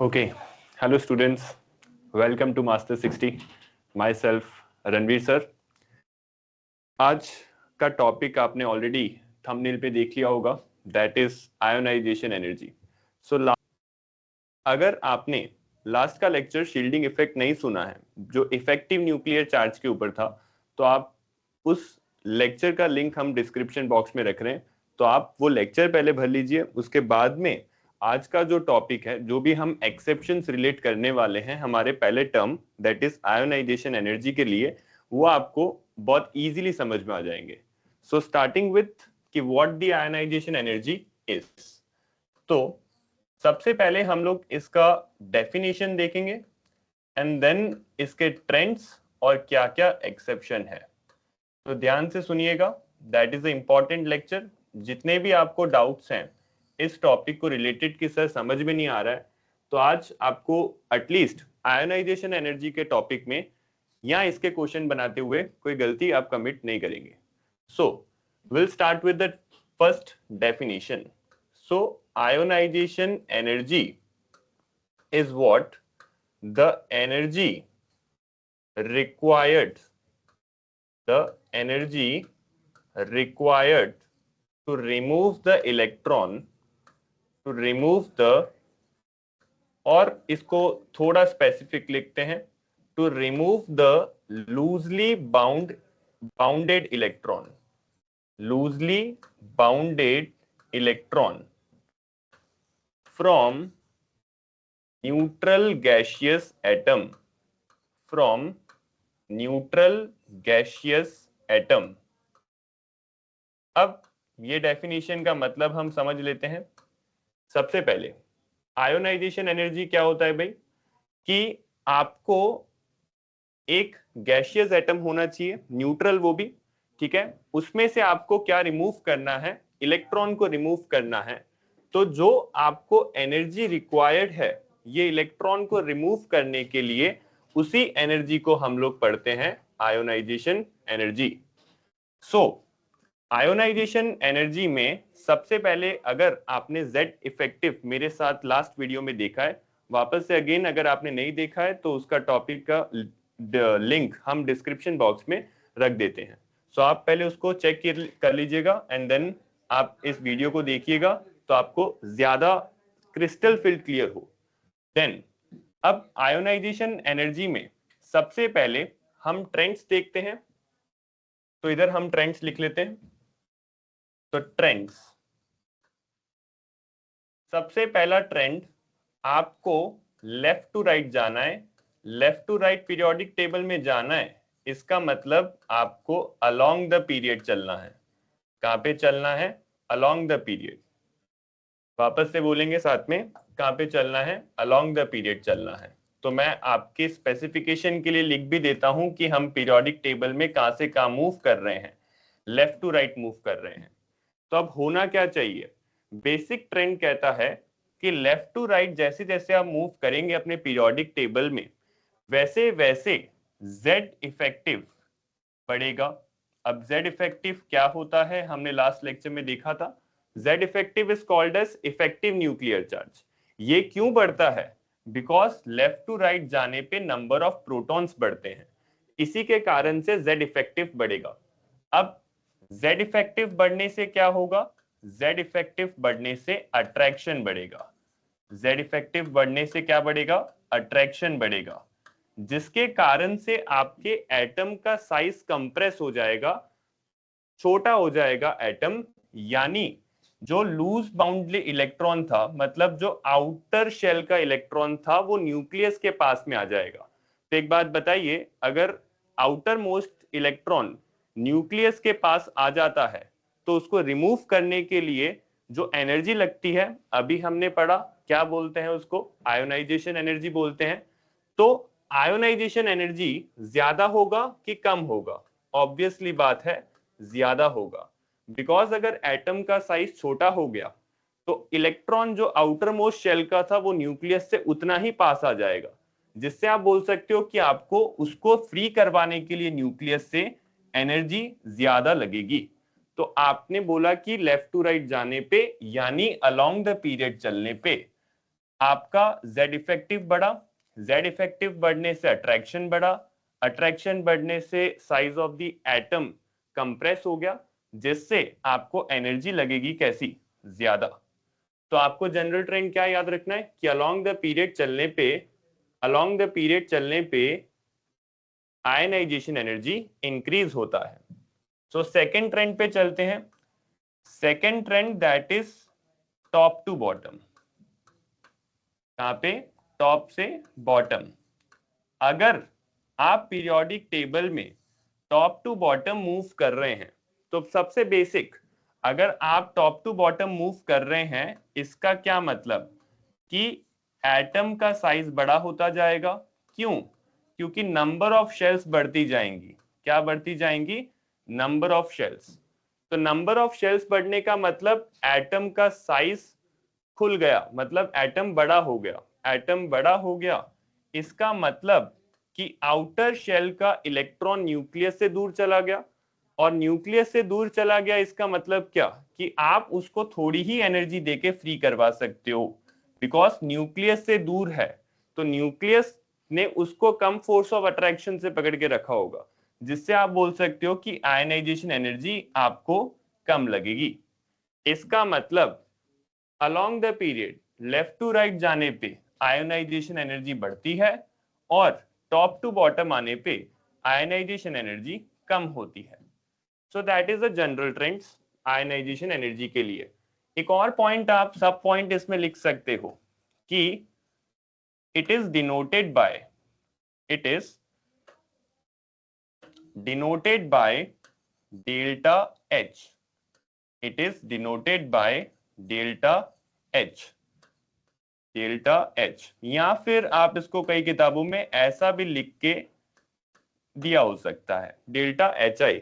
Okay, hello students, welcome to Master 60. Myself Ranveer sir. आज का topic आपने ऑलरेडी थंबनेल पे देख लिया होगा, दैट इज आयोनाइजेशन एनर्जी. सो अगर आपने लास्ट का लेक्चर शील्डिंग इफेक्ट नहीं सुना है, जो इफेक्टिव न्यूक्लियर चार्ज के ऊपर था, तो आप उस लेक्चर का लिंक हम डिस्क्रिप्शन बॉक्स में रख रहे हैं, तो आप वो लेक्चर पहले भर लीजिए. उसके बाद में आज का जो टॉपिक है, जो भी हम एक्सेप्शंस रिलेट करने वाले हैं हमारे पहले term that is ionisation energy के लिए, वो आपको बहुत इजीली समझ में आ जाएंगे. सो स्टार्टिंग विथ कि what the ionisation energy is. तो सबसे पहले हम लोग इसका डेफिनेशन देखेंगे एंड देन इसके ट्रेंड्स और क्या क्या एक्सेप्शन है. तो ध्यान से सुनिएगा, that is a important lecture. जितने भी आपको डाउट्स हैं इस टॉपिक को रिलेटेड कि सर समझ में नहीं आ रहा है, तो आज आपको एटलीस्ट आयोनाइजेशन एनर्जी के टॉपिक में या इसके क्वेश्चन बनाते हुए कोई गलती आप कमिट नहीं करेंगे. So will start with the first definition. So ionization energy is what? The energy required to remove the electron, और इसको थोड़ा स्पेसिफिक लिखते हैं, to remove the loosely bounded electron from neutral gaseous atom. अब ये definition का मतलब हम समझ लेते हैं. सबसे पहले आयोनाइजेशन एनर्जी क्या होता है भाई, कि आपको एक गैसियस एटम होना चाहिए, न्यूट्रल वो भी, ठीक है. उसमें से आपको क्या रिमूव करना है? इलेक्ट्रॉन को रिमूव करना है. तो जो आपको एनर्जी रिक्वायर्ड है ये इलेक्ट्रॉन को रिमूव करने के लिए, उसी एनर्जी को हम लोग पढ़ते हैं आयोनाइजेशन एनर्जी. सो आयोनाइजेशन एनर्जी में सबसे पहले, अगर आपने जेड इफेक्टिव मेरे साथ लास्ट वीडियो में देखा है, वापस से अगेन अगर आपने नहीं देखा है तो उसका टॉपिक का लिंक हम डिस्क्रिप्शन बॉक्स में रख देते हैं. सो आप पहले उसको चेक कर लीजिएगा एंड देन आप इस वीडियो को देखिएगा, तो आपको ज्यादा क्रिस्टल फील्ड क्लियर हो. देन अब आयोनाइजेशन एनर्जी में सबसे पहले हम ट्रेंड्स देखते हैं. तो इधर हम ट्रेंड्स लिख लेते हैं. तो ट्रेंड्स, सबसे पहला ट्रेंड, आपको लेफ्ट टू राइट जाना है, left to right periodic table में जाना है. इसका मतलब आपको अलोंग द पीरियड चलना है. कहां पे चलना है? Along the period. वापस से बोलेंगे साथ में, कहां पे चलना है? अलोंग द पीरियड चलना है. तो मैं आपके स्पेसिफिकेशन के लिए लिख भी देता हूं कि हम पीरियोडिक टेबल में कहां से कहां मूव कर रहे हैं, लेफ्ट टू राइट मूव कर रहे हैं. तो अब होना क्या चाहिए? बेसिक ट्रेंड कहता है कि लेफ्ट टू राइट जैसे जैसे आप मूव करेंगे अपने पीरियोडिक टेबल में, वैसे वैसे जेड इफेक्टिव बढ़ेगा. अब जेड इफेक्टिव क्या होता है, हमने लास्ट लेक्चर में देखा था. Z effective is called as effective nuclear charge. ये क्यों बढ़ता है? Because left to right जाने पे number of protons बढ़ते हैं, इसी के कारण से Z effective बढ़ेगा. अब Z effective बढ़ने से क्या होगा? Z effective बढ़ने से attraction बढ़ेगा. Z effective बढ़ने से क्या बढ़ेगा? attraction बढ़ेगा, जिसके कारण से आपके एटम का साइज कंप्रेस हो जाएगा, छोटा हो जाएगा एटम. यानी जो लूज बाउंडली इलेक्ट्रॉन था, मतलब जो आउटर शेल का इलेक्ट्रॉन था, वो न्यूक्लियस के पास में आ जाएगा. तो एक बात बताइए, अगर आउटर मोस्ट इलेक्ट्रॉन न्यूक्लियस के पास आ जाता है तो उसको रिमूव करने के लिए जो एनर्जी लगती है, अभी हमने पढ़ा, क्या बोलते हैं उसको? आयोनाइजेशन एनर्जी बोलते हैं. तो आयोनाइजेशन एनर्जी ज्यादा होगा कि कम होगा? ऑब्वियसली बात है, ज्यादा होगा. बिकॉज अगर एटम का साइज छोटा हो गया तो इलेक्ट्रॉन जो आउटर मोस्ट शेल का था वो न्यूक्लियस से उतना ही पास आ जाएगा, जिससे आप बोल सकते हो कि आपको उसको फ्री करवाने के लिए न्यूक्लियस से एनर्जी ज्यादा लगेगी। तो आपने बोला कि लेफ्ट टू राइट जाने पे यानी अलोंग द पीरियड चलने पे आपका Z इफेक्टिव बढ़ा, Z इफेक्टिव बढ़ने से अट्रैक्शन बढ़ा, अट्रैक्शन बढ़ने से size of the atom compress हो गया, जिससे आपको एनर्जी लगेगी कैसी, ज्यादा। तो आपको जनरल ट्रेंड क्या याद रखना है कि अलोंग द पीरियड चलने पे आयनाइजेशन एनर्जी इंक्रीज होता है। सो सेकेंड ट्रेंड पे चलते हैं। Second trend that is top to bottom. यहाँ पे टॉप से बॉटम। अगर आप पीरियोडिक टेबल में टॉप टू बॉटम मूव कर रहे हैं तो सबसे बेसिक, अगर आप टॉप टू बॉटम मूव कर रहे हैं इसका क्या मतलब कि एटम का साइज बड़ा होता जाएगा। क्यों? क्योंकि नंबर ऑफ शेल्स बढ़ती जाएंगी। क्या बढ़ती जाएंगी? Number of shells. तो नंबर ऑफ शेल्स बढ़ने का मतलब एटम का साइज खुल गया, मतलब एटम बड़ा हो गया। एटम बड़ा हो गया इसका मतलब कि आउटर शेल का इलेक्ट्रॉन न्यूक्लियस से दूर चला गया, और न्यूक्लियस से दूर चला गया इसका मतलब क्या कि आप उसको थोड़ी ही एनर्जी देके फ्री करवा सकते हो, बिकॉज न्यूक्लियस से दूर है। तो न्यूक्लियस ने उसको कम फोर्स ऑफ अट्रैक्शन से पकड़ के रखा होगा, जिससे आप बोल सकते हो कि आयनाइजेशन एनर्जी आपको कम लगेगी। इसका मतलब along the period left to right जाने पे आयोनाइजेशन एनर्जी बढ़ती है और टॉप टू बॉटम आने पे आयनाइजेशन एनर्जी कम होती है। So that is the general trends ionisation energy के लिए। एक और पॉइंट आप सब पॉइंट इसमें लिख सकते हो कि it is denoted by delta H। It is denoted by delta H, या फिर आप इसको कई किताबों में ऐसा भी लिख के दिया हो सकता है, डेल्टा HI,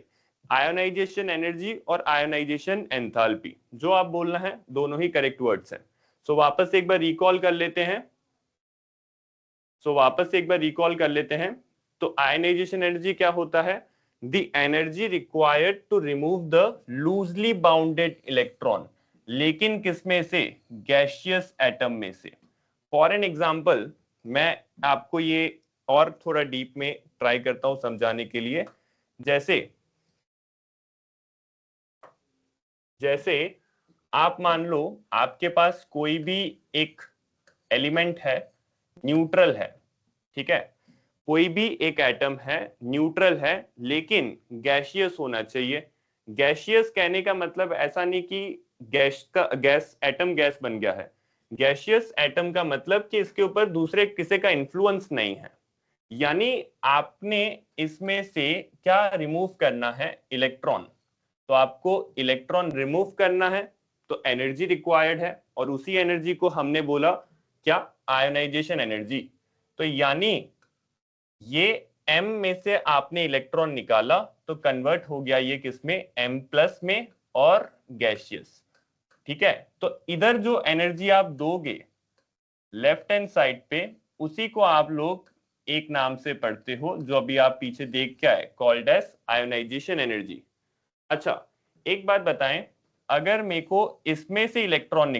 आयोनाइजेशन एनर्जी और आयोनाइजेशन एंथैल्पी। जो आप बोलना है दोनों ही करेक्ट वर्ड्स हैं। सो वापस एक बार रिकॉल कर लेते हैं। तो आयोनाइजेशन एनर्जी क्या होता है? The energy required to remove the loosely bounded electron, लेकिन किसमें से? गैसियस एटम में से। फॉर एन एग्जाम्पल, मैं आपको ये और थोड़ा डीप में ट्राई करता हूं समझाने के लिए। जैसे आप मान लो आपके पास कोई भी एक एलिमेंट है, न्यूट्रल है, ठीक है, कोई भी एक एटम है, न्यूट्रल है, लेकिन गैसियस होना चाहिए। गैसियस कहने का मतलब ऐसा नहीं कि गैस एटम गैस बन गया है। गैसियस एटम का मतलब कि इसके ऊपर दूसरे किसी का इन्फ्लुएंस नहीं है, यानी आपने इसमें से क्या रिमूव करना है? इलेक्ट्रॉन। तो आपको इलेक्ट्रॉन रिमूव करना है तो एनर्जी रिक्वायर्ड है, और उसी एनर्जी को हमने बोला क्या? Ionisation energy. तो यानी ये M में से आपने इलेक्ट्रॉन निकाला तो कन्वर्ट हो गया ये किसमें? M+ में और गैसियस। ठीक है, तो इधर जो एनर्जी आप दोगे लेफ्ट हैंड साइड पे, उसी को आप लोग एक नाम से पढ़ते हो जो अभी आप पीछे देख के आए, कॉल्ड एज आयोनाइजेशन एनर्जी। अच्छा, एक बात बताएं, अगर मेरे को इसमें से इलेक्ट्रॉन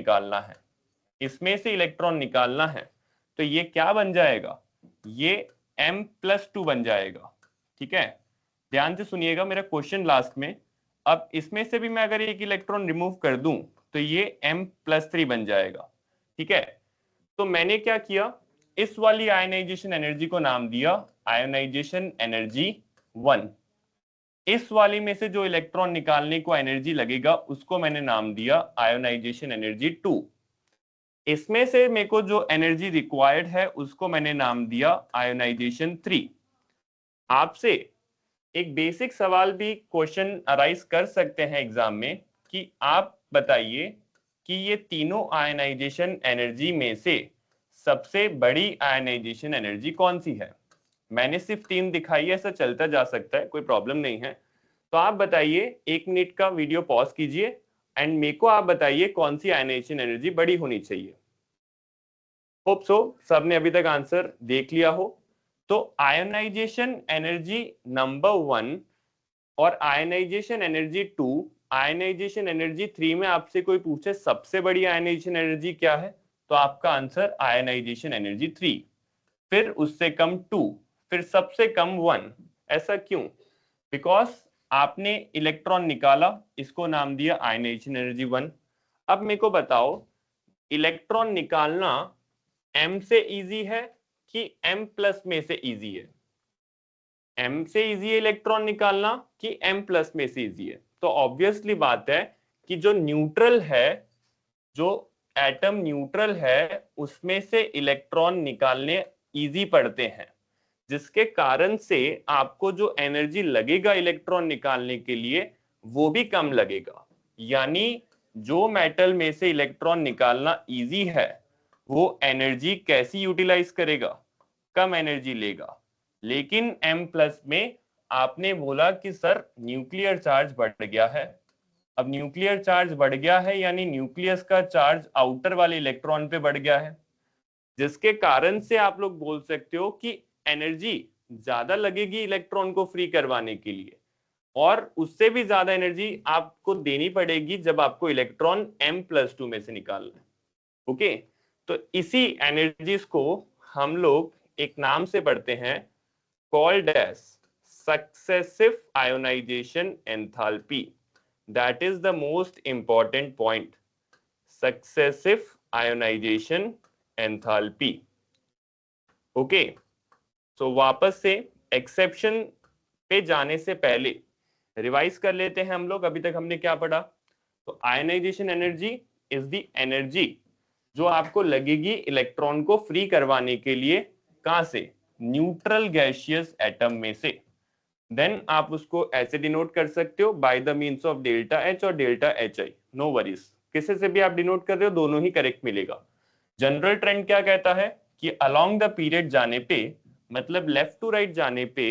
निकालना है तो ये क्या बन जाएगा? ये M+2 बन जाएगा। ठीक है, ध्यान से सुनिएगा मेरा क्वेश्चन लास्ट में। अब इसमें से भी मैं अगर एक इलेक्ट्रॉन रिमूव कर दूं तो ये M+3 बन जाएगा। ठीक है, तो मैंने क्या किया, इस वाली आयनाइजेशन एनर्जी को नाम दिया आयनाइजेशन एनर्जी 1। इस वाली में से जो इलेक्ट्रॉन निकालने को एनर्जी लगेगा उसको मैंने नाम दिया आयोनाइजेशन एनर्जी 2। इसमें से मेरे को जो एनर्जी रिक्वायर्ड है उसको मैंने नाम दिया आयोनाइजेशन 3। आपसे एक बेसिक सवाल भी क्वेश्चन अराइज कर सकते हैं एग्जाम में कि आप बताइए कि ये तीनों आयनाइजेशन एनर्जी में से सबसे बड़ी आयनाइजेशन एनर्जी कौन सी है? मैंने सिर्फ 3 दिखाई है, ऐसा चलता जा सकता है, कोई प्रॉब्लम नहीं है। तो आप बताइए, 1 मिनट का वीडियो पॉज कीजिए एंड मेरे को आप बताइए कौन सी आयनाइजेशन एनर्जी बड़ी होनी चाहिए। होप सो सबने अभी तक आंसर देख लिया हो। तो आयोनाइजेशन एनर्जी नंबर 1 और आयनाइजेशन एनर्जी 2, आयनाइजेशन एनर्जी 3 में आपसे कोई पूछे सबसे बड़ी आयनाइजेशन एनर्जी क्या है, तो आपका आंसर आयनाइजेशन एनर्जी 3, फिर उससे कम 2, फिर सबसे कम 1। ऐसा क्यों? बिकॉज आपने इलेक्ट्रॉन निकाला, इसको नाम दिया आयनाइजेशन एनर्जी 1। अब मेरे को बताओ, इलेक्ट्रॉन निकालना m से इजी है कि m प्लस में से इजी है? m से इजी है इलेक्ट्रॉन निकालना कि m प्लस में से इजी है? तो ऑब्वियसली बात है कि जो न्यूट्रल है, जो एटम न्यूट्रल है, उसमें से इलेक्ट्रॉन निकालने इजी पड़ते हैं, जिसके कारण से आपको जो एनर्जी लगेगा इलेक्ट्रॉन निकालने के लिए वो भी कम लगेगा। यानी जो मेटल में से इलेक्ट्रॉन निकालना इजी है वो एनर्जी कैसी यूटिलाइज करेगा? कम एनर्जी लेगा। लेकिन M प्लस में आपने बोला कि सर न्यूक्लियर चार्ज बढ़ गया है। अब न्यूक्लियर चार्ज बढ़ गया है यानी न्यूक्लियस का चार्ज आउटर वाले इलेक्ट्रॉन पे बढ़ गया है, जिसके कारण से आप लोग बोल सकते हो कि एनर्जी ज्यादा लगेगी इलेक्ट्रॉन को फ्री करवाने के लिए, और उससे भी ज्यादा एनर्जी आपको देनी पड़ेगी जब आपको इलेक्ट्रॉन M+2 में से निकालना है। ओके, तो इसी एनर्जीज को हम लोग एक नाम से पढ़ते हैं, called as successive ionisation enthalpy. That is the most important point, successive ionisation enthalpy. Okay, so वापस से एक्सेप्शन पे जाने से पहले रिवाइज कर लेते हैं हम लोग, अभी तक हमने क्या पढ़ा। तो ionisation energy is the energy जो आपको लगेगी इलेक्ट्रॉन को फ्री करवाने के लिए, कहां से? न्यूट्रल गैसियस एटम में से। देन आप उसको ऐसे डिनोट कर सकते हो by the means of delta H और delta H I, no worries, किसी से भी आप डिनोट कर रहे हो दोनों ही करेक्ट मिलेगा। जनरल ट्रेंड क्या कहता है कि अलोंग द पीरियड जाने पे, मतलब लेफ्ट टू राइट जाने पे,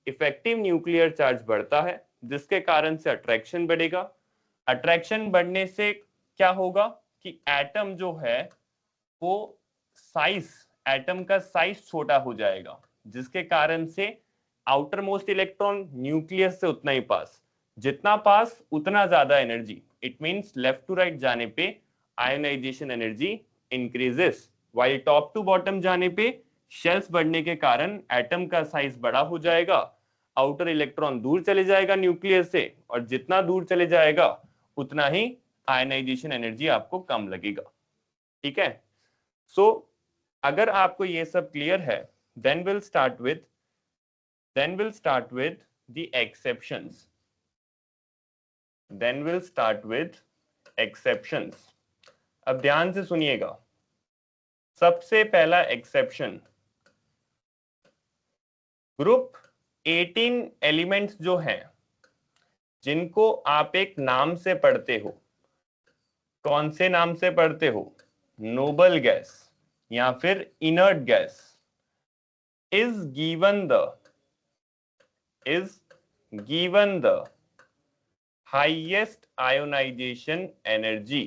इफेक्टिव न्यूक्लियर चार्ज बढ़ता है, जिसके कारण से अट्रैक्शन बढ़ेगा। अट्रैक्शन बढ़ने से क्या होगा कि एटम जो है वो साइज, एटम का साइज छोटा हो जाएगा, जिसके कारण से आउटर मोस्ट इलेक्ट्रॉन न्यूक्लियस से उतना ही पास, जितना पास उतना ज्यादा energy. It means left to right जाने पे ionisation energy increases, while top to bottom जाने पे शेल्स बढ़ने के कारण एटम का साइज बड़ा हो जाएगा, आउटर इलेक्ट्रॉन दूर चले जाएगा न्यूक्लियस से, और जितना दूर चले जाएगा उतना ही आयनाइजेशन एनर्जी आपको कम लगेगा। ठीक है, सो अगर आपको ये सब क्लियर है, then we'll start with the exceptions. Then we'll start with exceptions. अब ध्यान से सुनिएगा, सबसे पहला एक्सेप्शन, ग्रुप 18 एलिमेंट्स जो हैं जिनको आप एक नाम से पढ़ते हो, कौन से नाम से पढ़ते हो? नोबल गैस या फिर inert gas, is given the highest ionization energy,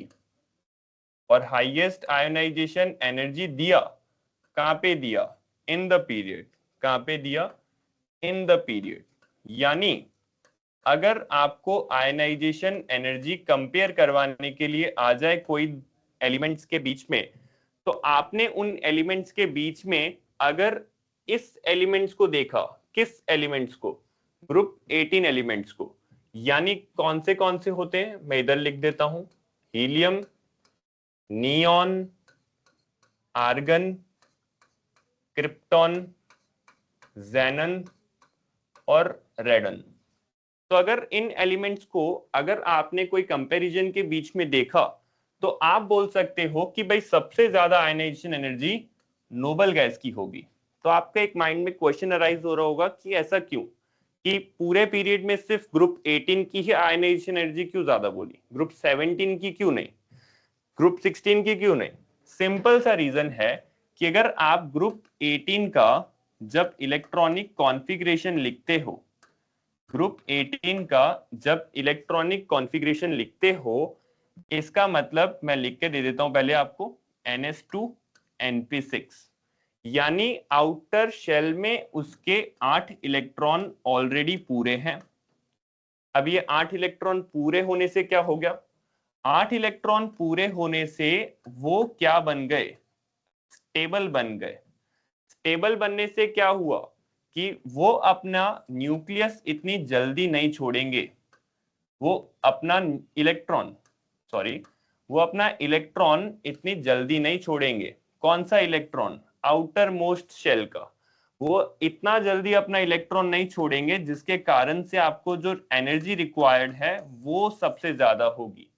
और हाईएस्ट आयोनाइजेशन एनर्जी दिया कहां पे दिया? इन द पीरियड। कहां पे दिया? इन द पीरियड। यानी अगर आपको आयनाइजेशन एनर्जी कंपेयर करवाने के लिए आ जाए कोई एलिमेंट्स के बीच में, तो आपने उन एलिमेंट्स के बीच में अगर इस एलिमेंट्स को देखा, किस एलिमेंट्स को? ग्रुप 18 एलिमेंट्स को। यानी कौन से होते हैं, मैं इधर लिख देता हूं, हीलियम, नियॉन, आर्गन, क्रिप्टॉन, ज़ेनन और रेडन। तो अगर इन एलिमेंट्स को अगर आपने कोई कंपैरिजन के बीच में देखा, तो आप बोल सकते हो कि भाई सबसे ज्यादा आयनाइजेशन एनर्जी नोबल गैस की होगी। तो आपका एक माइंड में क्वेश्चन अराइज हो रहा होगा कि ऐसा क्यों, कि पूरे पीरियड में सिर्फ ग्रुप 18 की ही आयनाइजेशन एनर्जी क्यों ज्यादा बोली, ग्रुप 17 की क्यों नहीं, ग्रुप 16 की क्यों नहीं? सिंपल सा रीजन है कि अगर आप ग्रुप 18 का जब इलेक्ट्रॉनिक कॉन्फ़िगरेशन लिखते हो, ग्रुप 18 का जब इलेक्ट्रॉनिक कॉन्फ़िगरेशन लिखते हो, इसका मतलब मैं लिख के दे देता हूं पहले आपको, NS2 NP6, यानी आउटर शेल में उसके 8 इलेक्ट्रॉन ऑलरेडी पूरे हैं, अब ये 8 इलेक्ट्रॉन पूरे होने से क्या हो गया, 8 इलेक्ट्रॉन पूरे होने से वो क्या बन गए, स्टेबल बन गए। स्टेबल बनने से क्या हुआ कि वो अपना न्यूक्लियस इतनी जल्दी नहीं छोड़ेंगे, वो अपना इलेक्ट्रॉन सॉरी वो अपना इलेक्ट्रॉन इतनी जल्दी नहीं छोड़ेंगे। कौन सा इलेक्ट्रॉन, आउटर मोस्ट शेल का, वो इतना जल्दी अपना इलेक्ट्रॉन नहीं छोड़ेंगे जिसके कारण से आपको जो एनर्जी रिक्वायर्ड है वो सबसे ज्यादा होगी।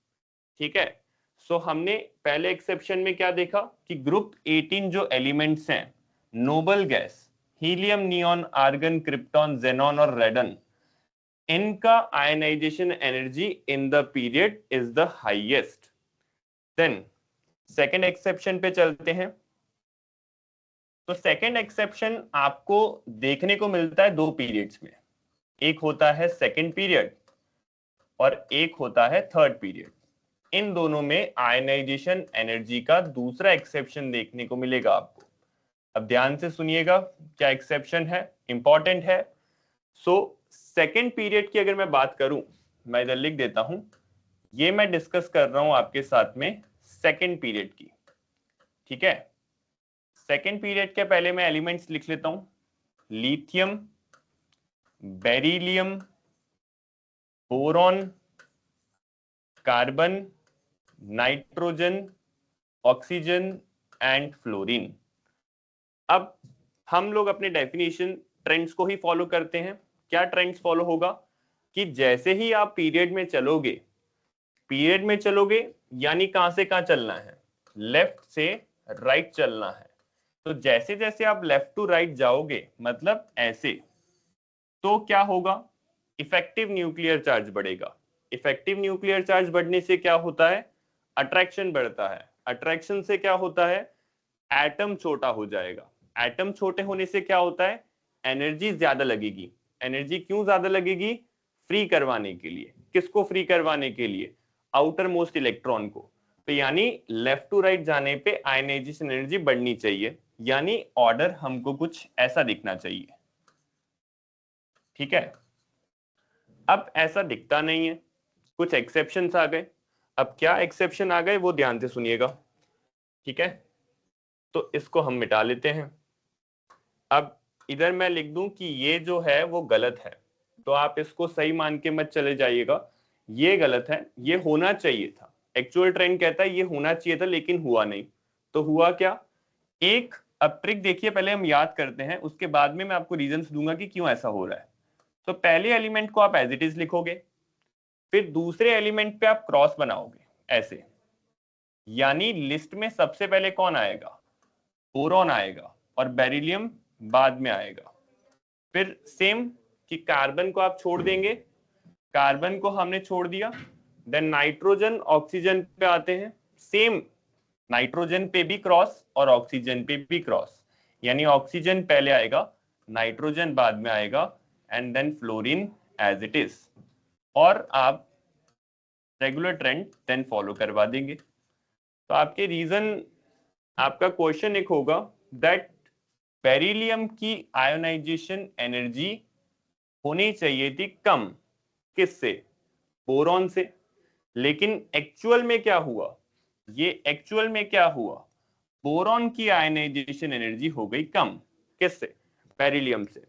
ठीक है, सो हमने पहले एक्सेप्शन में क्या देखा कि ग्रुप 18 जो एलिमेंट्स हैं, noble gas, helium, neon, argon, krypton, xenon और रेडन, इनका ionisation energy in the period is the highest. Then second exception पे चलते हैं। तो सेकेंड एक्सेप्शन आपको देखने को मिलता है दो पीरियड्स में, एक होता है सेकेंड पीरियड और एक होता है थर्ड पीरियड। इन दोनों में आयनाइजेशन एनर्जी का दूसरा एक्सेप्शन देखने को मिलेगा आपको। अब ध्यान से सुनिएगा क्या एक्सेप्शन है, इंपॉर्टेंट है। सो सेकेंड पीरियड की अगर मैं बात करूं, मैं इधर लिख देता हूं, ये मैं डिस्कस कर रहा हूं आपके साथ में सेकेंड पीरियड की। ठीक है, सेकेंड पीरियड के पहले मैं एलिमेंट्स लिख लेता हूं, lithium, beryllium, boron, carbon, nitrogen, oxygen and fluorine. अब हम लोग अपने डेफिनेशन ट्रेंड्स को ही फॉलो करते हैं। क्या ट्रेंड्स फॉलो होगा कि जैसे ही आप पीरियड में चलोगे यानी कहां से कहां चलना है, लेफ्ट से राइट चलना है। तो जैसे जैसे आप लेफ्ट टू राइट जाओगे, मतलब ऐसे, तो क्या होगा, इफेक्टिव न्यूक्लियर चार्ज बढ़ेगा। इफेक्टिव न्यूक्लियर चार्ज बढ़ने से क्या होता है, अट्रैक्शन बढ़ता है। अट्रैक्शन से क्या होता है, एटम छोटा हो जाएगा। एटम छोटे होने से क्या होता है, एनर्जी ज्यादा लगेगी। एनर्जी क्यों ज्यादा लगेगी, फ्री करवाने के लिए। किसको फ्री करवाने के लिए, आउटर मोस्ट इलेक्ट्रॉन को। तो यानी लेफ्ट टू राइट जाने पे आयनाइजेशन एनर्जी बढ़नी चाहिए, यानी ऑर्डर हमको कुछ ऐसा दिखना चाहिए। ठीक है, अब ऐसा दिखता नहीं है, कुछ एक्सेप्शंस आ गए। अब क्या एक्सेप्शन आ गए वो ध्यान से सुनिएगा। ठीक है, तो इसको हम मिटा लेते हैं। अब इधर मैं लिख दूं कि ये जो है वो गलत है, तो आप इसको सही मान के मत चले जाइएगा, ये गलत है, ये होना चाहिए था। एक्चुअल ट्रेंड कहता है ये होना चाहिए था लेकिन हुआ नहीं। तो हुआ क्या, एक, अब ट्रिक देखिए, पहले हम याद करते हैं, उसके बाद में मैं आपको रीजंस दूंगा कि क्यों ऐसा हो रहा है। तो पहले एलिमेंट को आप एज इट इज लिखोगे, फिर दूसरे एलिमेंट पे आप क्रॉस बनाओगे ऐसे, यानी लिस्ट में सबसे पहले कौन आएगा, बोरॉन आएगा और बेरिलियम बाद में आएगा। फिर सेम कि कार्बन को आप छोड़ देंगे, कार्बन को हमने छोड़ दिया, देन नाइट्रोजन ऑक्सीजन पे आते हैं, सेम नाइट्रोजन पे भी क्रॉस और ऑक्सीजन पे भी क्रॉस, यानी ऑक्सीजन पहले आएगा, नाइट्रोजन बाद में आएगा, and then fluorine as it is. और आप रेगुलर ट्रेंड देन फॉलो करवा देंगे। तो आपके रीजन, आपका क्वेश्चन एक होगा दैट बेरिलियम की आयोनाइजेशन एनर्जी होनी चाहिए थी कम, किससे, बोरॉन से। लेकिन एक्चुअल में क्या हुआ, ये एक्चुअल में क्या हुआ, बोरॉन की आयनाइजेशन एनर्जी हो गई कम, किससे, बेरिलियम से।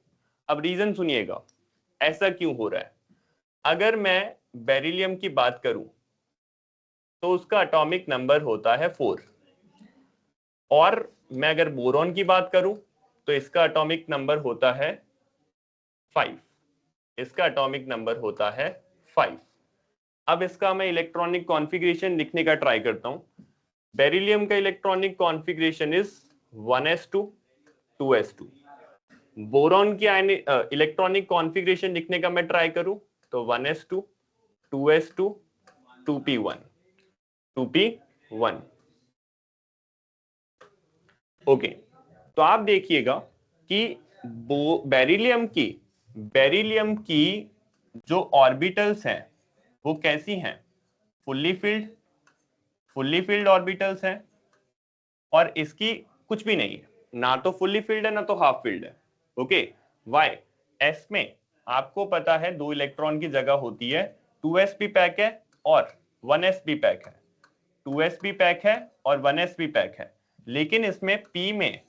अब रीजन सुनिएगा ऐसा क्यों हो रहा है। अगर मैं बेरिलियम की बात करूं तो उसका एटॉमिक नंबर होता है 4, और मैं अगर बोरॉन की बात करूं तो इसका एटॉमिक नंबर होता है 5। इसका एटॉमिक नंबर होता है 5। अब इसका मैं इलेक्ट्रॉनिक कॉन्फ़िगरेशन लिखने का ट्राई करता हूं। बेरिलियम का electronic configuration is 1s2 2s2। Boron की इलेक्ट्रॉनिक कॉन्फ़िगरेशन लिखने का मैं ट्राई करूं तो 1s2 2s2 2p1 2p1। Okay, तो आप देखिएगा कि बेरिलियम की जो ऑर्बिटल्स हैं वो कैसी हैं, फुल्ली फिल्ड ऑर्बिटल्स हैं, और इसकी कुछ भी नहीं है, ना तो फुल्ली फिल्ड है ना तो हाफ फिल्ड है। ओके, वाई, एस में आपको पता है 2 इलेक्ट्रॉन की जगह होती है, 2sp पैक है और 1sp पैक है, 2sp पैक है और 1sp पैक है, लेकिन इसमें p में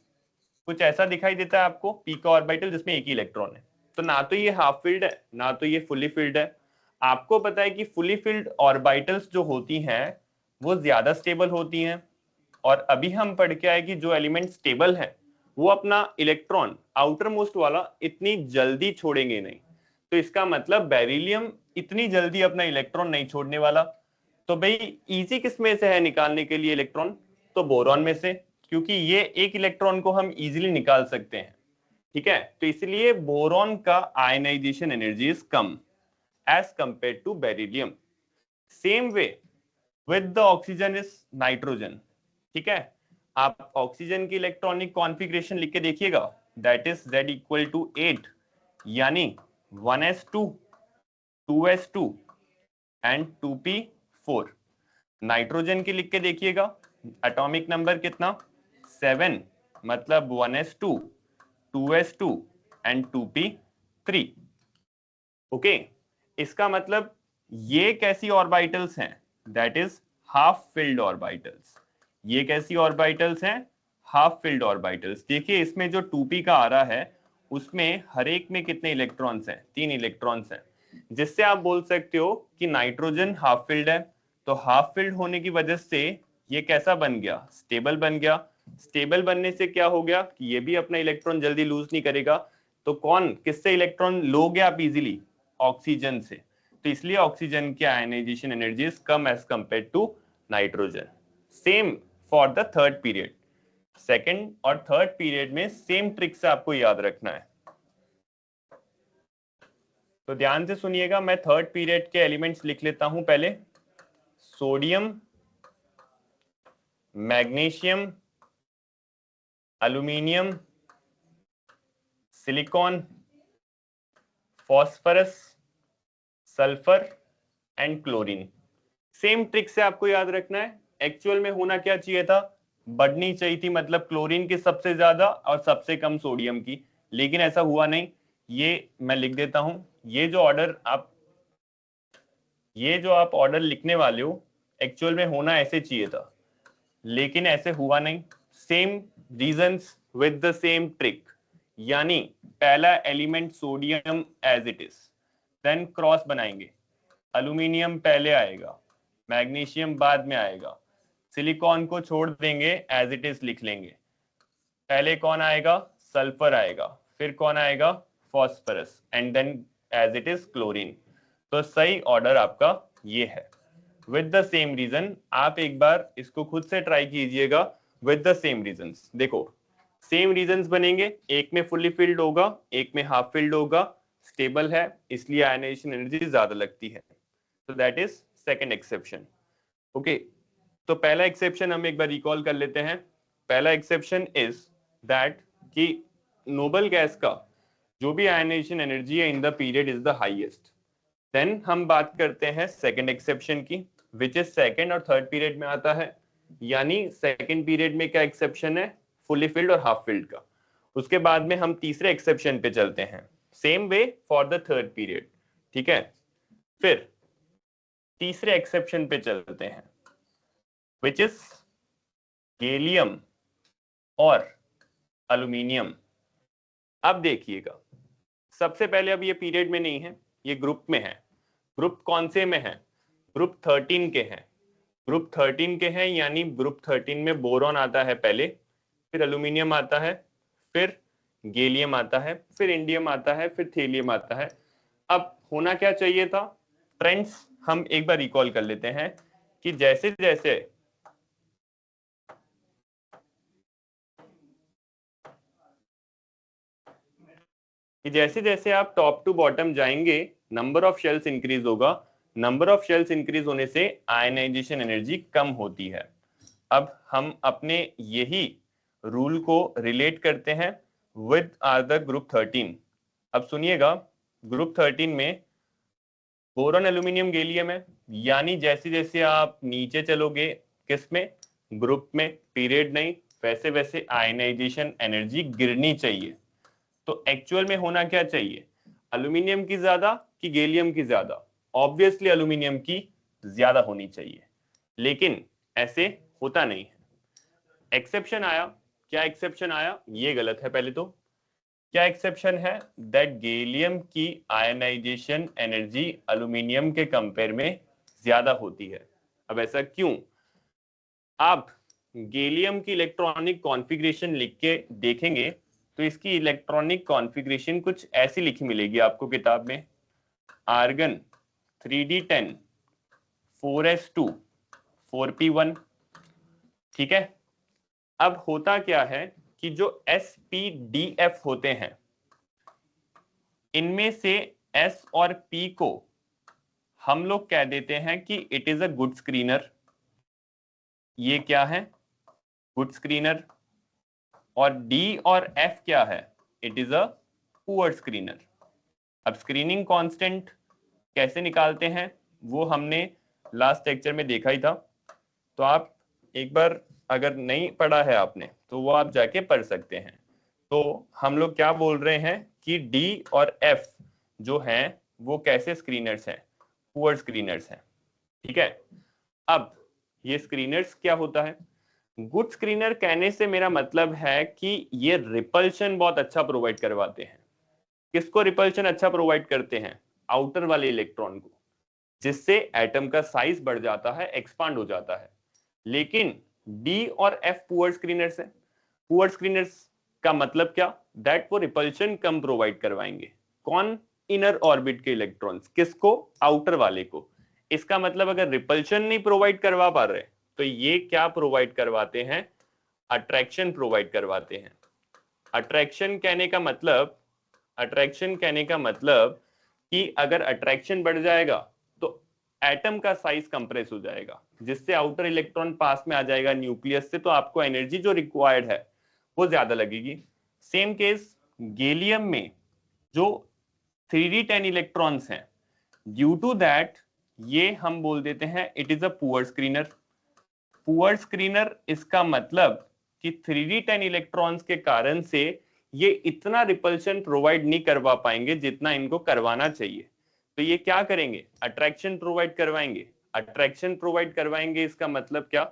कुछ ऐसा दिखाई देता है आपको, p का ऑर्बिटल जिसमें एक ही इलेक्ट्रॉन है। तो ना तो ये हाफ फिल्ड है ना तो ये फुली फिल्ड है। आपको पता है कि फुली फिल्ड ऑर्बिटल्स जो होती हैं वो ज्यादा स्टेबल होती हैं, और अभी हम पढ़ के आए कि जो एलिमेंट स्टेबल है वो अपना इलेक्ट्रॉन आउटर मोस्ट वाला इतनी जल्दी छोड़ेंगे नहीं। तो इसका मतलब बेरिलियम इतनी जल्दी अपना इलेक्ट्रॉन नहीं छोड़ने वाला। तो भाई इजी किस में से है निकालने के लिए इलेक्ट्रॉन? तो बोरॉन में से, क्योंकि ये एक इलेक्ट्रॉन को हम इजीली निकाल सकते हैं। ठीक है, तो इसलिए बोरॉन का आयनाइजेशन एनर्जी इज कम as compare to beryllium. Same way with the oxygen is nitrogen. ठीक है, आप ऑक्सीजन की इलेक्ट्रॉनिक कॉन्फ़िगरेशन लिख के देखिएगा, that is Z equal to 8, यानी 1s2 2s2 and 2p4। Nitrogen की लिख के देखिएगा, एटॉमिक नंबर कितना 7, मतलब 1s2 2s2 and 2p3। Okay, इसका मतलब ये कैसी ऑर्बिटल्स हैं? That is half filled orbitals. ये कैसी ऑर्बिटल्स हैं? Half filled orbitals. देखिए इसमें जो 2p का आ रहा है उसमें हर एक में कितने इलेक्ट्रॉन्स हैं? 3 इलेक्ट्रॉन्स हैं, जिससे आप बोल सकते हो कि नाइट्रोजन हाफ फिल्ड है। तो हाफ फिल्ड होने की वजह से ये कैसा बन गया? स्टेबल बन गया। स्टेबल बनने से क्या हो गया कि ये भी अपना इलेक्ट्रॉन जल्दी लूज नहीं करेगा। तो कौन किससे इलेक्ट्रॉन लोगे आप इजीली? ऑक्सीजन से। तो इसलिए ऑक्सीजन की आयनाइजेशन एनर्जी इज कम as compare to nitrogen. Same for the third period. Second और थर्ड पीरियड में सेम ट्रिक से आपको याद रखना है। तो ध्यान से सुनिएगा, मैं थर्ड पीरियड के एलिमेंट्स लिख लेता हूं पहले। Sodium, magnesium, aluminium, silicon, phosphorus, sulphur and chlorine. Same trick से आपको याद रखना है। एक्चुअल में होना क्या चाहिए था? बढ़नी चाहिए थी, मतलब क्लोरीन की सबसे ज्यादा और सबसे कम सोडियम की, लेकिन ऐसा हुआ नहीं। ये मैं लिख देता हूं, ये जो आप ऑर्डर लिखने वाले हो एक्चुअल में होना ऐसे चाहिए था, लेकिन ऐसे हुआ नहीं। Same reasons with the same trick, यानी पहला element sodium as it is, then cross बनाएंगे, एल्यूमिनियम पहले आएगा, मैग्नीशियम बाद में आएगा, सिलिकॉन को छोड़ देंगे, एज इट इज लिख लेंगे। पहले कौन आएगा? सल्फर आएगा, फिर कौन आएगा? Phosphorus, and then as it is chlorine. तो सही ऑर्डर आपका ये है। विद द सेम रीजन, आप एक बार इसको खुद से ट्राई कीजिएगा विद द सेम रीजंस। देखो सेम रीजंस बनेंगे, एक में फुली फिल्ड होगा, एक में हाफ फिल्ड होगा, स्टेबल है इसलिए आयनाइजेशन एनर्जी ज्यादा लगती है। तो that is second exception. Okay, तो पहला एक्सेप्शन हम एक बार रिकॉल कर लेते हैं। पहला एक्सेप्शन इज दैट कि नोबल गैस का जो भी आयनाइजेशन एनर्जी है in the period is the highest. Then हम बात करते हैं सेकंड एक्सेप्शन की, विच इज सेकंड और थर्ड पीरियड में आता है। यानी सेकंड पीरियड में क्या एक्सेप्शन है? फुली फिल्ड और हाफ फिल्ड का। उसके बाद में हम तीसरे एक्सेप्शन पे चलते हैं, same way for the third period. ठीक है, फिर तीसरे एक्सेप्शन पे चलते हैं, विच इज गैलियम और एल्यूमिनियम। अब देखिएगा, सबसे पहले अब ये पीरियड में नहीं है, ये ग्रुप में है। ग्रुप कौन से में है? ग्रुप 13 के हैं। ग्रुप 13 के हैं, यानी ग्रुप 13 में बोरॉन आता है पहले, फिर एल्यूमिनियम आता है, फिर गैलियम आता है, फिर इंडियम आता है, फिर थेलियम आता है। अब होना क्या चाहिए था? ट्रेंड्स हम एक बार रिकॉल कर लेते हैं कि जैसे जैसे आप टॉप टू बॉटम जाएंगे नंबर ऑफ शेल्स इंक्रीज होगा। नंबर ऑफ शेल्स इंक्रीज होने से आयनाइजेशन एनर्जी कम होती है। अब हम अपने यही रूल को रिलेट करते हैं विद द ग्रुप 13। अब सुनिएगा, ग्रुप 13 में बोरॉन एल्यूमिनियम गैलियम है, यानी जैसे जैसे आप नीचे चलोगे किस में? ग्रुप में, पीरियड नहीं, वैसे वैसे आयनाइजेशन एनर्जी गिरनी चाहिए। तो एक्चुअल में होना क्या चाहिए? एल्यूमिनियम की ज्यादा कि गैलियम की ज्यादा? ऑब्वियसली एल्यूमिनियम की ज्यादा होनी चाहिए, लेकिन ऐसे होता नहीं है। एक्सेप्शन आया। क्या एक्सेप्शन आया? ये गलत है पहले तो। क्या एक्सेप्शन है? दैट गैलियम की आयनाइजेशन एनर्जी एल्यूमिनियम के कंपेयर में ज्यादा होती है। अब ऐसा क्यों? आप गैलियम की इलेक्ट्रॉनिक कॉन्फ़िगरेशन लिख के देखेंगे तो इसकी इलेक्ट्रॉनिक कॉन्फ़िगरेशन कुछ ऐसी लिखी मिलेगी आपको किताब में। Argon 3d10 4s2 4p1। ठीक है। अब होता क्या है कि जो sp-df होते हैं, इनमें से s और p को हम लोग कह देते हैं कि it is a good screener. ये क्या है? Good screener. और D और F क्या है? It is a poor screener. अब स्क्रीनिंग कांस्टेंट कैसे निकालते हैं वो हमने लास्ट लेक्चर में देखा ही था, तो आप एक बार अगर नहीं पढ़ा है आपने तो वो आप जाके पढ़ सकते हैं। तो हम लोग क्या बोल रहे हैं कि D और F जो हैं वो कैसे स्क्रीनर्स हैं? पुअर स्क्रीनर्स हैं। ठीक है। अब ये स्क्रीनर्स क्या होता है? गुड स्क्रीनर कहने से मेरा मतलब है कि ये रिपल्शन बहुत अच्छा प्रोवाइड करवाते हैं। किसको रिपल्शन अच्छा प्रोवाइड करते हैं? आउटर वाले इलेक्ट्रॉन को, जिससे एटम का साइज बढ़ जाता है, एक्सपांड हो जाता है। लेकिन डी और एफ पुअर स्क्रीनर्स है। पुअर स्क्रीनर्स का मतलब क्या? दैट वो रिपल्शन कम प्रोवाइड करवाएंगे। कौन? इनर ऑर्बिट के इलेक्ट्रॉन्स। किसको? आउटर वाले को। इसका मतलब अगर रिपल्शन नहीं प्रोवाइड करवा पा रहे तो ये क्या प्रोवाइड करवाते हैं? अट्रैक्शन प्रोवाइड करवाते हैं। अट्रैक्शन कहने का मतलब, अट्रैक्शन कहने का मतलब कि अगर अट्रैक्शन बढ़ जाएगा तो एटम का साइज कंप्रेस हो जाएगा, जिससे आउटर इलेक्ट्रॉन पास में आ जाएगा न्यूक्लियस से, तो आपको एनर्जी जो रिक्वायर्ड है वो ज्यादा लगेगी। सेम केस गैलियम में जो 3d10 इलेक्ट्रॉन्स हैं, ड्यू टू दैट ये हम बोल देते हैं it is a poor screener. Poor screener इसका मतलब कि 3d10 इलेक्ट्रॉन्स के कारण से ये इतना रिपल्शन प्रोवाइड नहीं करवा पाएंगे जितना इनको करवाना चाहिए। तो ये क्या करेंगे? अट्रैक्शन प्रोवाइड करवाएंगे। अट्रैक्शन प्रोवाइड करवाएंगे इसका मतलब क्या?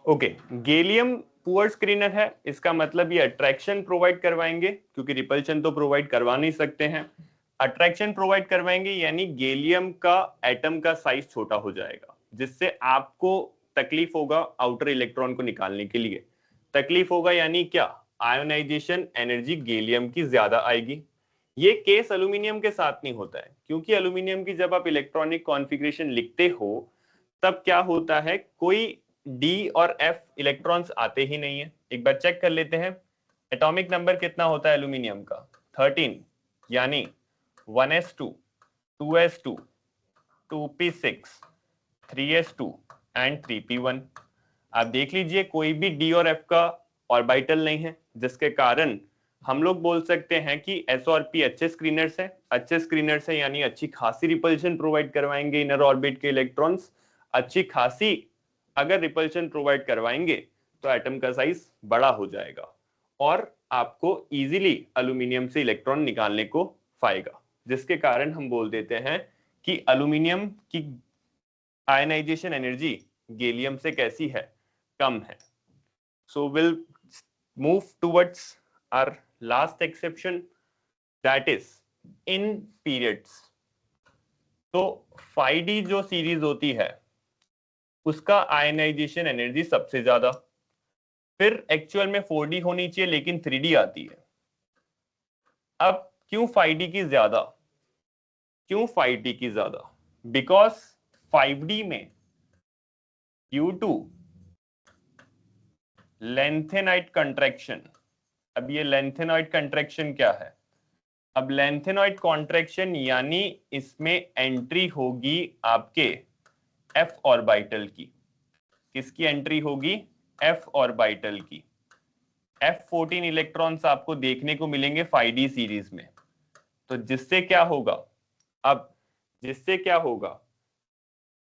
ओके, गैलियम पुअर स्क्रीनर है, इसका मतलब ये अट्रैक्शन प्रोवाइड करवाएंगे, क्योंकि रिपल्शन तो प्रोवाइड करवा नहीं सकते हैं। अट्रैक्शन प्रोवाइड करवाएंगे यानी गैलियम का एटम का साइज छोटा हो जाएगा, जिससे आपको तकलीफ होगा आउटर इलेक्ट्रॉन को निकालने के लिए। तकलीफ होगा यानी क्या? आयोनाइजेशन एनर्जी गैलियम की ज्यादा आएगी। ये केस एल्यूमिनियम के साथ नहीं होता है, क्योंकि एल्यूमिनियम की जब आप इलेक्ट्रॉनिक कॉन्फ़िगरेशन लिखते हो तब क्या होता है, कोई डी और एफ इलेक्ट्रॉन्स आते ही नहीं है। एक बार चेक कर लेते हैं, एटॉमिक नंबर कितना होता है एल्यूमिनियम का? 13, यानी 1s2 2s2 2p6 3s2 and 3p1। आप देख लीजिए कोई भी डी और एफ का ऑर्बिटल नहीं है, जिसके कारण हम लोग बोल सकते हैं कि एस और पी अच्छे स्क्रीनर्स हैं। अच्छे स्क्रीनर्स हैं यानी अच्छी खासी रिपल्शन प्रोवाइड करवाएंगे इनर ऑर्बिट के इलेक्ट्रॉन्स। अच्छी खासी अगर रिपल्शन प्रोवाइड करवाएंगे तो एटम का साइज बड़ा हो जाएगा और आपको इजीली एल्यूमिनियम से इलेक्ट्रॉन निकालने को पाएगा, जिसके कारण हम बोल देते हैं कि एल्यूमिनियम की आयनाइजेशन एनर्जी गैलियम से कैसी है? कम है। So we'll move towards our last exception, that is in periods. तो 5D जो सीरीज होती है उसका आयनाइजेशन एनर्जी सबसे ज्यादा, फिर एक्चुअल में 4D होनी चाहिए लेकिन 3D आती है। अब क्यों 5D की ज्यादा? क्यों 5D की ज्यादा? बिकॉज 5D में ड्यू टू लेंथेनाइट कंट्रैक्शन। अब ये लेंथेनाइट कंट्रैक्शन क्या है? अब लेंथेनॉइड कॉन्ट्रैक्शन यानी इसमें एंट्री होगी आपके एफ ऑर्बिटल की। किसकी एंट्री होगी? एफ ऑर्बिटल की। F14 इलेक्ट्रॉन्स आपको देखने को मिलेंगे 5D सीरीज में। तो जिससे क्या होगा? अब जिससे क्या होगा?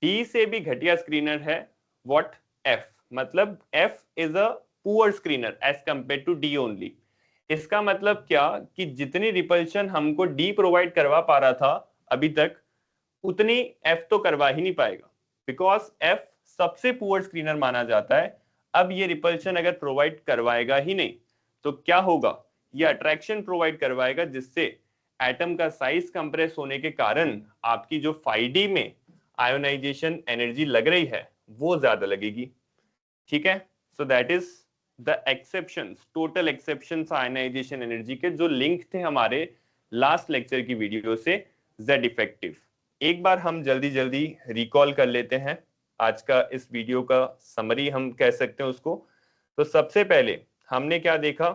D से भी घटिया स्क्रीनर है व्हाट? F। मतलब F is a poor screener as compare to D only. इसका मतलब क्या कि जितनी रिपल्शन हमको डी प्रोवाइड करवा पा रहा था अभी तक, उतनी एफ तो करवा ही नहीं पाएगा, बिकॉज एफ सबसे पुअर स्क्रीनर माना जाता है। अब ये रिपल्शन अगर प्रोवाइड करवाएगा ही नहीं तो क्या होगा, ये अट्रैक्शन प्रोवाइड करवाएगा, जिससे एटम का साइज कंप्रेस होने के कारण आपकी जो 5D में आयोनाइजेशन एनर्जी लग रही है वो ज्यादा लगेगी। ठीक है, so that is the exceptions, total exceptions ionisation energy के, जो लिंक थे हमारे लास्ट लेक्चर की वीडियो से जेड इफेक्टिव। एक बार हम जल्दी जल्दी रिकॉल कर लेते हैं आज का इस वीडियो का समरी हम कह सकते हैं उसको। तो सबसे पहले हमने क्या देखा,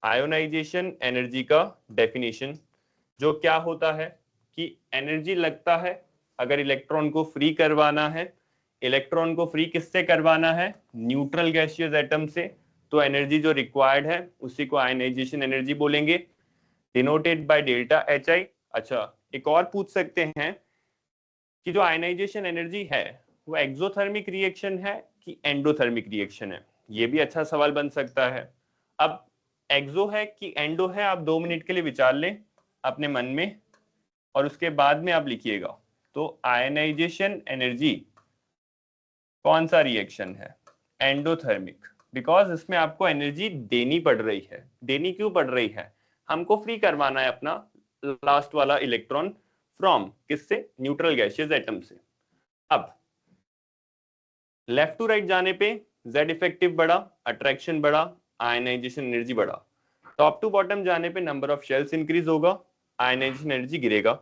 आयोनाइजेशन एनर्जी का डेफिनेशन, जो क्या होता है कि एनर्जी लगता है अगर इलेक्ट्रॉन को फ्री करवाना है। इलेक्ट्रॉन को फ्री किससे करवाना है, न्यूट्रल गैसियस एटम से, तो एनर्जी जो रिक्वायर्ड है उसी को आयनाइजेशन एनर्जी बोलेंगे, डिनोटेड बाय डेल्टा एच आई। अच्छा, एक और पूछ सकते हैं कि जो आयनाइजेशन एनर्जी है वो एक्सोथर्मिक रिएक्शन है कि एंडोथर्मिक रिएक्शन है, ये भी अच्छा सवाल बन सकता है। अब एक्सो है कि एंडो है, आप 2 मिनट के लिए विचार लें अपने मन में और उसके बाद में आप लिखिएगा। तो आयनाइजेशन एनर्जी कौन सा रिएक्शन है, एंडोथर्मिक, बिकॉज इसमें आपको एनर्जी देनी पड़ रही है। देनी क्यों पड़ रही है, हमको फ्री करवाना है अपना लास्ट वाला इलेक्ट्रॉन फ्रॉम किससे, न्यूट्रल गैसियस एटम से। अब लेफ्ट टू राइट जाने पे जेड इफेक्टिव बढ़ा, अट्रैक्शन बढ़ा, आयनाइजेशन एनर्जी बढ़ा। टॉप टू बॉटम जाने पे नंबर ऑफ शेल्स इंक्रीज होगा, आयनाइजेशन एनर्जी गिरेगा।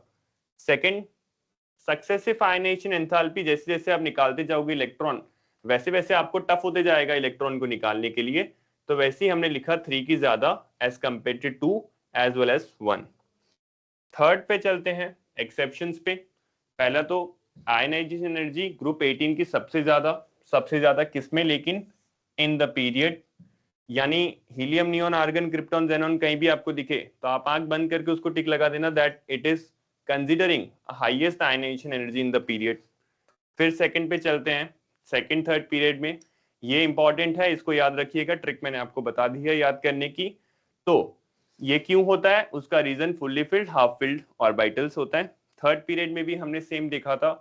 सेकंड, सक्सेसिव आयनाइजेशन एंथैल्पी, जैसे जैसे आप निकालते जाओगे इलेक्ट्रॉन वैसे वैसे आपको टफ होते जाएगा इलेक्ट्रॉन को निकालने के लिए, तो वैसे ही हमने लिखा 3 की ज्यादा as compare to 2 as well as 1। Third पे चलते हैं, एक्सेप्शंस पे। पहला तो आयनाइजेशन एनर्जी ग्रुप 18 की सबसे ज्यादा किसमें, लेकिन इन द पीरियड, यानी helium, neon, argon, krypton, xenon कहीं भी आपको दिखे तो आप आंख बंद करके उसको टिक लगा देना that it is considering highest ionisation energy in the period. फिर सेकंड पे चलते हैं, सेकंड थर्ड पीरियड में, ये इंपॉर्टेंट है, इसको याद रखिएगा, ट्रिक मैंने आपको बता दी है याद करने की। तो ये क्यों होता है, उसका reason fully filled, half filled orbitals होता है। थर्ड पीरियड में भी हमने सेम देखा था।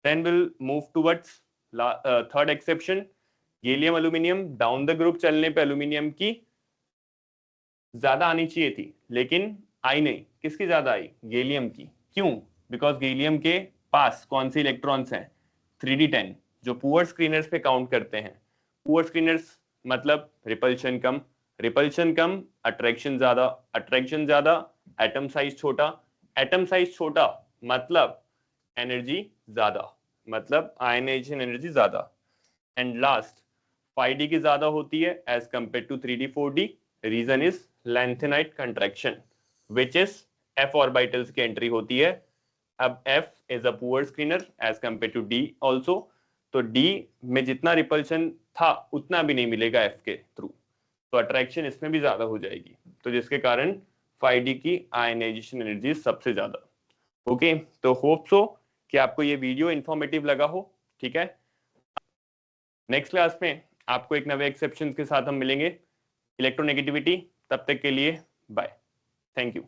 Then will move towards third exception, gallium aluminium, down the group चलने पे एल्यूमिनियम की ज्यादा आनी चाहिए थी लेकिन आई नहीं, किसकी ज्यादा आई, गैलियम की। क्यों, बिकॉज गैलियम के पास कौन से इलेक्ट्रॉन्स हैं, 3d10, जो पुअर स्क्रीनर्स पे काउंट करते हैं। पुअर स्क्रीनर्स मतलब रिपल्शन कम, रिपल्शन कम, अट्रैक्शन ज्यादा, अट्रैक्शन ज्यादा, एटम साइज छोटा, एटम साइज छोटा मतलब एनर्जी ज्यादा, मतलब आयनाइजेशन एनर्जी ज्यादा। एंड लास्ट, 5D की ज्यादा होती है as compare to 3D 4D, reason is lengthenite contraction which is f orbitals की एंट्री होती है। अब f is a poor screener as compared to D also, तो D में जितना रिपल्शन था उतना भी नहीं मिलेगा f के थ्रू, तो अट्रैक्शन इसमें भी ज्यादा हो जाएगी, तो जिसके कारण 5D की आयनाइजेशन एनर्जी सबसे ज्यादा। ओके, तो होप सो कि आपको ये वीडियो इंफॉर्मेटिव लगा हो। ठीक है, नेक्स्ट क्लास में आपको एक नए एक्सेप्शन के साथ हम मिलेंगे, इलेक्ट्रोनेगेटिविटी। तब तक के लिए बाय, थैंक यू।